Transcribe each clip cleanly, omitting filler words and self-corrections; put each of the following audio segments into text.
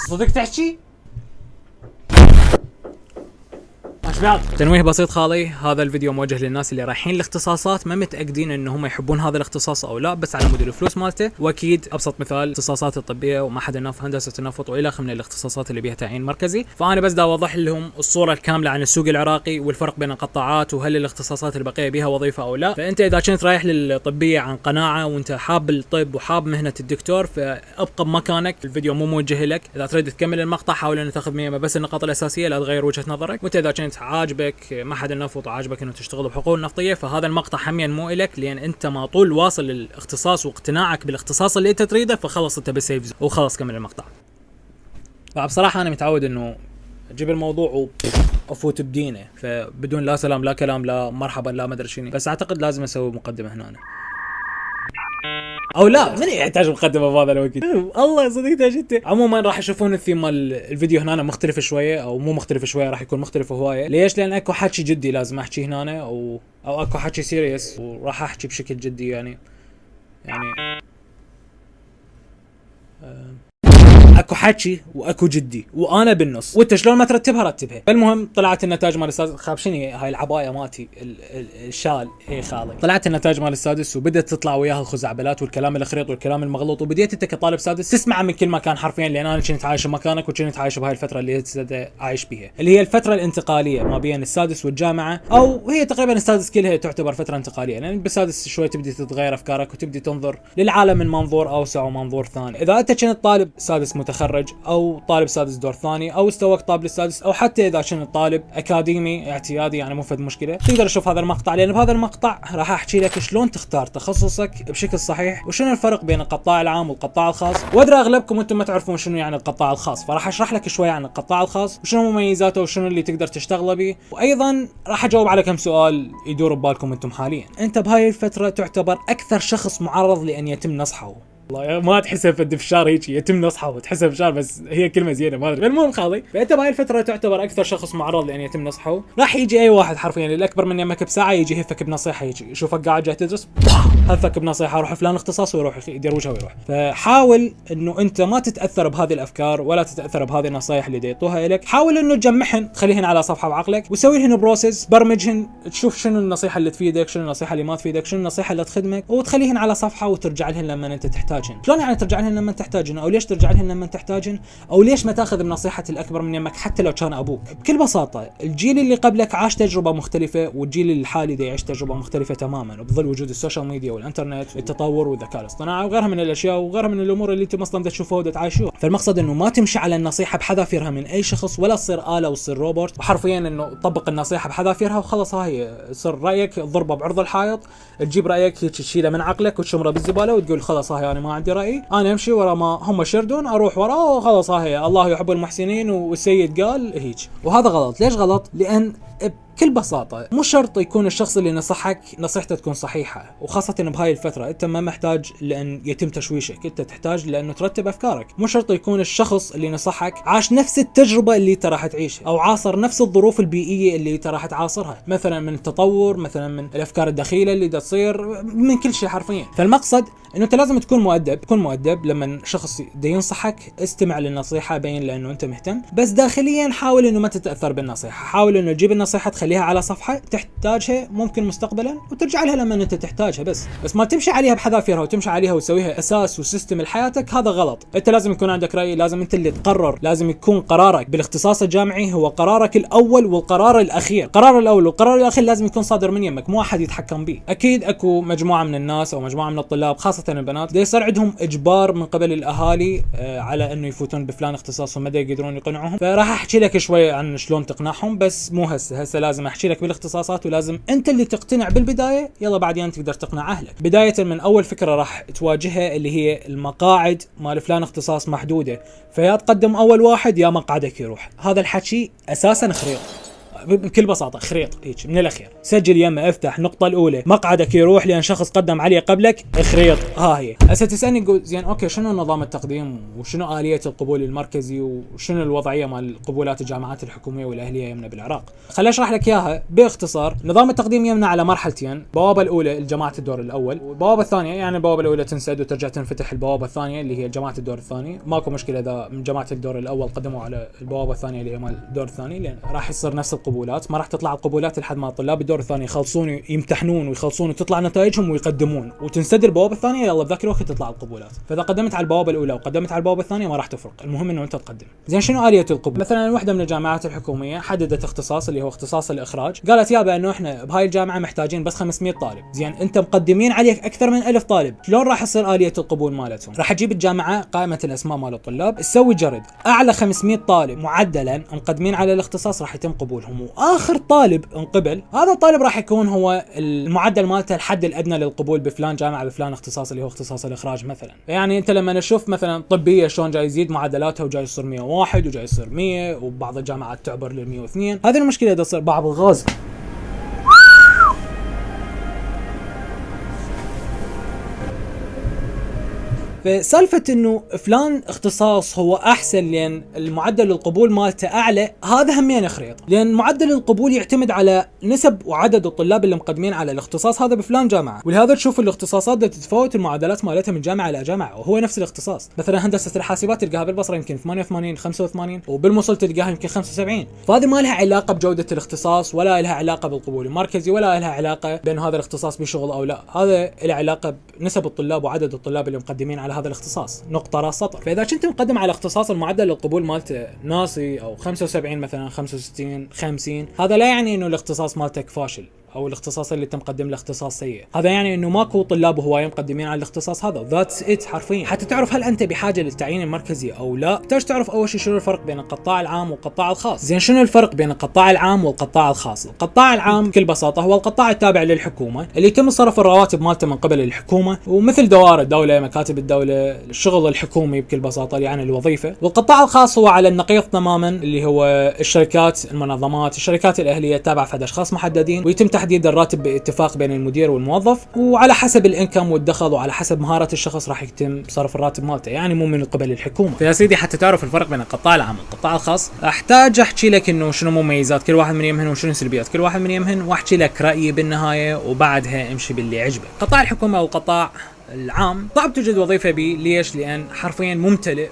صدق تحكي؟ تنويه بسيط خالي، هذا الفيديو موجه للناس اللي رايحين الاختصاصات ما متاكدين ان هم يحبون هذا الاختصاص او لا، بس على مود الفلوس مالته. واكيد ابسط مثال الاختصاصات الطبيه ومعهد النفط، هندسه النفط والى اخره من الاختصاصات اللي بيها تعيين مركزي. فانا بس دا اوضح لهم الصوره الكامله عن السوق العراقي والفرق بين القطاعات، وهل الاختصاصات البقيه بيها وظيفه او لا. فانت اذا كنت رايح للطبيه عن قناعه وانت حاب الطب وحاب مهنه الدكتور، فابقى بمكانك، الفيديو مو موجه لك. اذا تريد تكمل المقطع حاول ان تاخذ مني بس النقاط الاساسيه، لا تغير وجهه نظرك. وانت اذا كنت عاجبك معهد النفط وعاجبك انه تشتغل بحقول نفطيه، فهذا المقطع حميا مو الك، لان انت ما طول واصل للاختصاص واقتناعك بالاختصاص اللي انت تريده، فخلص انت بسيف وخلص كمل المقطع. فبصراحه انا متعود انه اجيب الموضوع وافوت بدينه، فبدون لا سلام لا كلام لا مرحبا لا ما ادري شنو، بس اعتقد لازم اسوي مقدمه هنا او لا، من يحتاج مقدمه بهذا الوقت؟ الله صدقت انت. عموما راح يشوفون الثيم مال الفيديو هنا مختلف شويه، او مو مختلف شويه، راح يكون مختلف هوايه. ليش؟ لان اكو حكي جدي لازم احكي هنا، او اكو حكي سيريس وراح احكي بشكل جدي يعني اكو حكي واكو جدي وانا بالنص، وانت شلون ما ترتبها رتبها. فالمهم طلعت النتائج مال السادس. خابشني هاي العبايه مالتي الشال اي خالي. طلعت النتائج مال السادس وبدت تطلع وياها الخزعبلات والكلام الخريط والكلام المغلوط، وبديت انت كطالب سادس تسمع من كل مكان حرفيا، لان انا كنت عايش مكانك وكنت عايش بهاي الفتره اللي انت عايش بيها، اللي هي الفتره الانتقاليه ما بين السادس والجامعه، او هي تقريبا السادس كلها تعتبر فتره انتقاليه، لان بالسادس شوي تبدي تتغير افكارك وتبدي تنظر للعالم من منظور اوسع ومنظور ثاني. اذا انت كنت طالب سادس متخرج او طالب سادس دور ثاني او استواك طالب السادس، او حتى اذا كنت طالب اكاديمي اعتيادي، يعني مو فد مشكله، تقدر تشوف هذا المقطع، لان بهذا المقطع راح احكي لك شلون تختار تخصصك بشكل صحيح، وشنو الفرق بين القطاع العام والقطاع الخاص. وادري اغلبكم انتم ما تعرفون شنو يعني القطاع الخاص، فراح اشرح لك شوي عن القطاع الخاص وشنو مميزاته وشنو اللي تقدر تشتغله به، وايضا راح اجاوب على كم سؤال يدور ببالكم انتم حاليا. انت بهاي الفتره تعتبر اكثر شخص معرض لان يتم نصحه. والله ما تحسها في الدفشار هيك يتم نصحه وتحسها فشار، بس هي كلمه زينه ما ادري. المهم خالي، فانت بهاي الفتره تعتبر اكثر شخص معرض لان يتم نصحه. راح يجي اي واحد حرفيا اللي اكبر من يمك بساعه يجي يهفك بنصيحه، يجي يشوفك قاعد جاي تدرس هفك بنصيحه، روح فلان اختصاص ويروح يدير وجهه ويروح. فحاول انه انت ما تتاثر بهذه الافكار ولا تتاثر بهذه النصائح اللي يعطوها لك. حاول انه تجمعهن تخليهن على صفحه بعقلك وسوي لهن بروسيس، برمجهن، تشوف شنو النصيحه اللي تفيدك، شنو النصيحه اللي ما تفيدك، شنو النصيحه اللي تخدمك، وتخليهن على صفحه وترجع لهن لما انت تحتاجهن. شلون يعني ترجع لهن لما تحتاجهن، او ليش ترجع لهن لما تحتاجهن، او ليش ما تاخذ بنصيحه الاكبر من يمك حتى لو كان ابوك؟ بكل بساطه الجيل اللي قبلك عاش تجربه مختلفه، والجيل الحالي دا يعيش تجربه مختلفه تماما، بظل وجود السوشيال ميديا والانترنت التطور والذكاء الاصطناعي وغيرها من الاشياء وغيرها من الامور اللي انتم اصلا تشوفوها وتعايشوها. فالمقصد انه ما تمشي على النصيحه بحذافيرها من اي شخص، ولا تصير اله وتصير روبوت وحرفيا انه طبق النصيحه بحذافيرها وخلص. هاي صار رايك ضربه بعرض الحائط، تجيب رايك هيك تشيله من عقلك وتشمره بالزباله وتقول خلاص هاي انا ما عندي راي، انا امشي ورا ما هم شردون اروح وراه وخلاص. هاي الله يحب المحسنين والسيد قال هيك. وهذا غلط. ليش غلط؟ لان بكل بساطة مو شرط يكون الشخص اللي نصحك نصيحته تكون صحيحة، وخاصة بهاي الفترة انت ما محتاج لان يتم تشويشك، انت تحتاج لانه ترتب افكارك. مو شرط يكون الشخص اللي نصحك عاش نفس التجربة اللي انت راح تعيشها، او عاصر نفس الظروف البيئية اللي انت راح تعاصرها، مثلا من التطور، مثلا من الافكار الدخيلة اللي دا تصير، من كل شيء حرفيا. فالمقصد انه انت لازم تكون مؤدب لما شخص دا ينصحك، استمع للنصيحة، بين لانه انت مهتم، بس داخليا حاول انه ما تتأثر بالنصيحة، حاول انه تجيب النصيحة تخليها على صفحة تحتاجها ممكن مستقبلا وترجع لها لما انت تحتاجها، بس ما تمشي عليها بحذافيرها وتمشي عليها وتسويها اساس وسيستم لحياتك. هذا غلط. انت لازم يكون عندك رأي، لازم انت اللي تقرر، لازم يكون قرارك بالاختصاص الجامعي هو قرارك الاول والقرار الاخير. القرار الاول والقرار الاخير لازم يكون صادر من يمك، مو احد يتحكم به. اكيد اكو مجموعة من الناس او مجموعة من الطلاب خاصة البنات دا يصير عندهم اجبار من قبل الاهالي على انه يفوتون بفلان اختصاص وما دا يقدرون يقنعوهم. فراح احكي لك شوي عن شلون تقنعهم، بس مو هسه لازم احكي لك بالاختصاصات، ولازم انت اللي تقتنع بالبدايه، يلا بعدين تقدر تقنع اهلك. بدايه من اول فكره راح تواجهها اللي هي المقاعد مال فلان اختصاص محدوده، فيا تقدم اول واحد يا مقعدك يروح. هذا الحكي اساسا خريط، بكل بساطه خريط هيك من الاخير، سجل يمه افتح النقطه الاولى مقعدك يروح لان شخص قدم عليه قبلك خريط. ها هي هسه تسالني تقول زين اوكي شنو نظام التقديم وشنو اليه القبول المركزي وشنو الوضعيه مال قبولات الجامعات الحكوميه والاهليه يمنا بالعراق؟ خليني اشرح لك اياها باختصار. نظام التقديم يمنا على مرحلتين، البوابه الاولى لجماعه الدور الاول، والبوابه الثانيه يعني البوابه الاولى تنسد وترجع تنفتح البوابه الثانيه اللي هي جماعه الدور الثاني. ماكو مشكله اذا من جماعه الدور الاول قدموا على البوابه الثانيه اللي هي مال الدور الثاني، لان راح يصير نفس القبولات، ما راح تطلع القبولات لحد ما طلاب الدور الثاني يخلصون يمتحنون ويخلصون وتطلع نتائجهم ويقدمون وتنسد البوابه الثانيه، يلا بذاك الوقت تطلع القبولات. فاذا قدمت على البوابه الاولى وقدمت على البوابه الثانيه ما راح تفرق، المهم انه انت تقدم. زين شنو اليه القبول؟ مثلا وحده من الجامعات الحكوميه حددت اختصاص اللي هو اختصاص الاخراج، قالت يابا انه احنا بهاي الجامعه محتاجين بس 500 طالب. زين انت مقدمين عليك اكثر من 1000 طالب، شلون راح يصير اليه القبول مالتهم؟ راح تجيب الجامعه قائمه الاسماء مال الطلاب، تسوي جرد اعلى 500 طالب معدلا مقدمين على الاختصاص راح يتم قبولهم، واخر طالب انقبل هذا الطالب راح يكون هو المعدل مالته الحد الادنى للقبول بفلان جامعه بفلان اختصاص اللي هو اختصاص الاخراج مثلا. يعني انت لما نشوف مثلا طبيه شلون جاي يزيد معدلاتها وجاي يصير 101 وجاي يصير 100 وبعض الجامعات تعبر لل 102، هذه المشكله اذا تصير بعض الغاز. فسالفه انه فلان اختصاص هو احسن لان المعدل القبول مالته اعلى، هذا همين خريط، لان معدل القبول يعتمد على نسب وعدد الطلاب اللي مقدمين على الاختصاص هذا بفلان جامعه، ولهذا تشوف الاختصاصات تتفاوت المعدلات مالتها من جامعه الى جامعه وهو نفس الاختصاص. مثلا هندسه الحاسبات تلقاها بالبصره يمكن 88 85 وبالموصل تلقاها يمكن 75، فهذه ما لها علاقه بجوده الاختصاص ولا لها علاقه بالقبول المركزي ولا لها علاقه بين هذا الاختصاص بشغل او لا، هذا له علاقه بنسب الطلاب وعدد الطلاب اللي مقدمين على هذا الاختصاص، نقطة راس سطر. فإذا كنت مقدم على اختصاص المعدل القبول مالته ناصي أو 75 مثلا 65 50، هذا لا يعني إنه الاختصاص مالتك فاشل او الاختصاص اللي تم مقدم له اختصاص سيء، هذا يعني انه ماكو طلاب هوايه مقدمين على الاختصاص هذا، ذاتس ات حرفيا. حتى تعرف هل انت بحاجه للتعيين المركزي او لا، تحتاج تعرف اول شيء شنو الفرق بين القطاع العام والقطاع الخاص. زين شنو الفرق بين القطاع العام والقطاع الخاص؟ القطاع العام بكل بساطه هو القطاع التابع للحكومه اللي يتم صرف الرواتب مالته من قبل الحكومه، ومثل دوائر الدوله، مكاتب الدوله، الشغل الحكومي بكل بساطه يعني الوظيفه. والقطاع الخاص هو على النقيض تماما، اللي هو الشركات، المنظمات، الشركات الاهليه التابعه في اشخاص محددين، ويتم تحديد الراتب اتفاق بين المدير والموظف، وعلى حسب الانكم والدخل وعلى حسب مهارة الشخص راح يتم صرف الراتب مالته، يعني مو من قبل الحكومة. فيا سيدي حتى تعرف الفرق بين القطاع العام والقطاع الخاص، احتاج احكي لك انه شنو مميزات كل واحد من يمهن وشنو سلبيات كل واحد من يمهن، واحكي لك رأيي بالنهاية وبعدها امشي باللي عجبك. قطاع الحكومة والقطاع العام صعب توجد وظيفة به، ليش؟ لأن حرفيا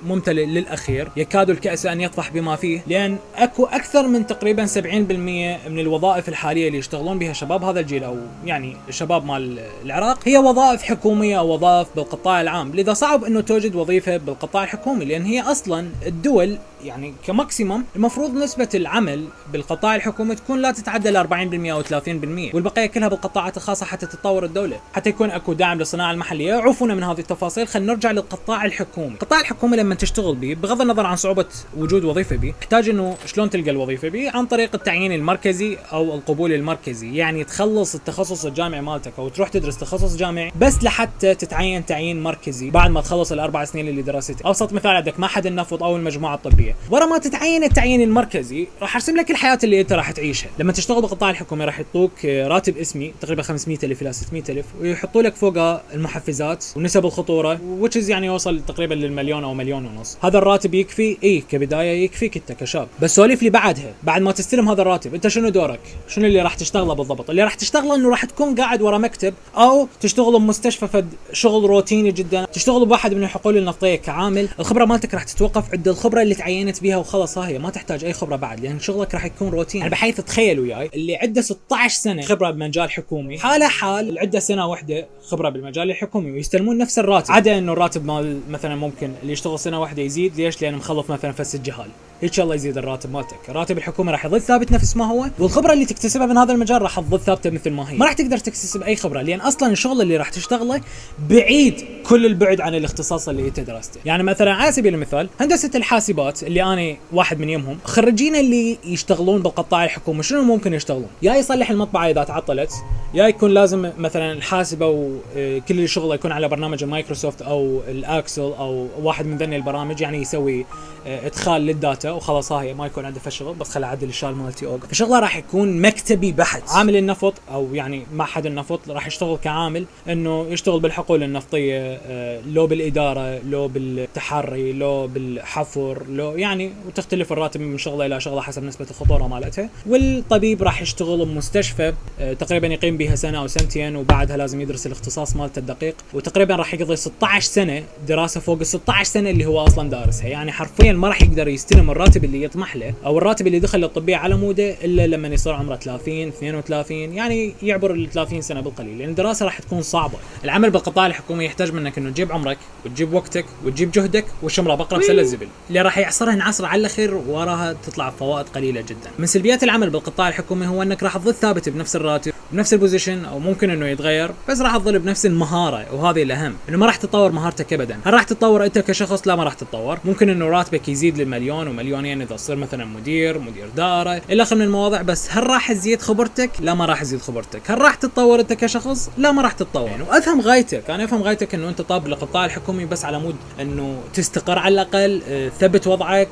ممتلئ للأخير، يكاد الكأس أن يطفح بما فيه، لأن أكو أكثر من تقريبا 70% من الوظائف الحالية اللي يشتغلون بها شباب هذا الجيل أو يعني الشباب مال العراق هي وظائف حكومية أو وظائف بالقطاع العام، لذا صعب أنه توجد وظيفة بالقطاع الحكومي، لأن هي أصلا الدول يعني كماكسيمم المفروض نسبة العمل بالقطاع الحكومي تكون لا تتعدى ال 40% أو 30%، والبقية كلها بالقطاعات الخاصة حتى تتطور الدولة، حتى يكون أكو دعم للصناعة المحلية. عوفونا من هذه التفاصيل، خلينا نرجع للقطاع الحكومي. القطاع الحكومي لما تشتغل به بغض النظر عن صعوبة وجود وظيفة به، تحتاج انه شلون تلقى الوظيفة به؟ عن طريق التعيين المركزي او القبول المركزي، يعني تخلص التخصص الجامعي مالتك او تروح تدرس تخصص جامعي بس لحتى تتعين تعيين مركزي بعد ما تخلص الاربع سنين اللي درستها. ابسط مثال عندك معهد النفط او المجموعة الطبية، ورا ما تتعين التعيين المركزي راح ارسم لك الحياة اللي انت راح تعيشها. لما تشتغل بالقطاع الحكومي راح يعطوك راتب اسمي تقريبا 500,000 الى 600,000، ويحطوا لك فوقها المحفزات ونسب الخطوره which is يعني يوصل تقريبا للمليون او مليون ونص. هذا الراتب يكفي كبدايه يكفيك انت كشاب، بس سولف لي بعدها، بعد ما تستلم هذا الراتب انت شنو دورك؟ شنو اللي راح تشتغله بالضبط؟ اللي راح تشتغله انه راح تكون قاعد ورا مكتب او تشتغل بمستشفى، فد شغل روتيني جدا، تشتغل بواحد من الحقول النفطيه كعامل. الخبره مالتك راح تتوقف عند الخبره اللي تعينت بها وخلص، هي ما تحتاج اي خبره بعد، لان شغلك راح يكون روتين. يعني بحيث تخيل وياي اللي عنده 16 سنه خبره بمجال حكومي حاله حال اللي عنده سنه واحده خبره بالمجال الحكومي ويستلمون نفس الراتب، عدا انه الراتب مال مثلا ممكن اللي يشتغل سنه واحده يزيد. ليش؟ لانه مخلص مثلا فس الجهال، ان شاء الله يزيد الراتب مالتك. راتب الحكومه راح يظل ثابت نفس ما هو، والخبره اللي تكتسبها من هذا المجال راح تظل ثابته مثل ما هي. ما راح تقدر تكتسب اي خبره، لان اصلا الشغل اللي راح تشتغله بعيد كل البعد عن الاختصاص اللي انت درسته. يعني مثلا على سبيل المثال هندسه الحاسبات اللي انا واحد من يمهم، خريجين اللي يشتغلون بالقطاع الحكومي شنو ممكن يشتغلون؟ يا يصلح المطبعه اذا تعطلت، يا يكون لازم مثلا الحاسبه وكل اللي شغله الله يكون على برنامج المايكروسوفت او الاكسل او واحد من ذني البرامج، يعني يسوي ادخال للداتا وخلاص، هاي ما يكون عنده فشغل، بس خلى اعدل الشال مالتي اوقف. فشغله راح يكون مكتبي بحت. عامل النفط او يعني معهد النفط راح يشتغل كعامل انه يشتغل بالحقول النفطيه، لو بالاداره، لو بالتحري، لو بالحفر، لو يعني، وتختلف الراتب من شغله الى شغله حسب نسبه الخطوره مالتها. والطبيب راح يشتغل بمستشفى تقريبا يقيم بها سنه او سنتين، وبعدها لازم يدرس الاختصاص مالته الدقيق، وتقريبا راح يقضي 16 سنه دراسه فوق ال 16 سنه اللي هو اصلا دارسها. يعني حرفيا ما راح يقدر يستلم الراتب اللي يطمح له او الراتب اللي دخل للطبيه على موده الا لما يصير عمره 30 32، يعني يعبر ال 30 سنه بالقليل، لان الدراسه راح تكون صعبه. العمل بالقطاع الحكومي يحتاج منك انه تجيب عمرك وتجيب وقتك وتجيب جهدك وشمره بقره بسله الزبل اللي راح يعصرهن عصر على الاخير، وراها تطلع فوائد قليله جدا. من سلبيات العمل بالقطاع الحكومي هو انك راح تظل ثابت بنفس الراتب بنفس البوزيشن، او ممكن انه يتغير، بس راح تظل بنفس المهاره، وهذه الاهم، انه ما راح تتطور مهارتك ابدا. هل راح تتطور انت كشخص؟ لا، ما راح تتطور. ممكن انه راتبك يزيد للمليون ومليونين اذا تصير مثلا مدير داره الى اخره من المواضيع، بس هل راح تزيد خبرتك؟ لا، ما راح تزيد خبرتك. هل راح تتطور انت كشخص؟ لا، ما راح تتطور. يعني وافهم غايتك، انا افهم غايتك انه انت طاب للقطاع الحكومي بس على مود انه تستقر على الاقل، ثبت وضعك،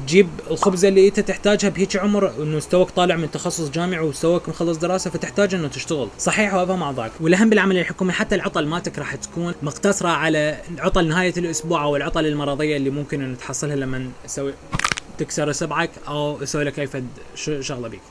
تجيب الخبزه اللي انت تحتاجها بهيك عمر، انه مستواك طالع من تخصص جامعي ومستواك مخلص دراسه، فتحتاج انه تشتغل. صحيح، وافهم اعضائك. والاهم بالعمل الحكومي حتى العطل مالتك راح تكون مقتصره على عطل نهايه الاسبوع او العطل المرضيه اللي ممكن انه تحصلها لما تسوي تكسر سبعك او يسوي لك اي فد شغله بيك.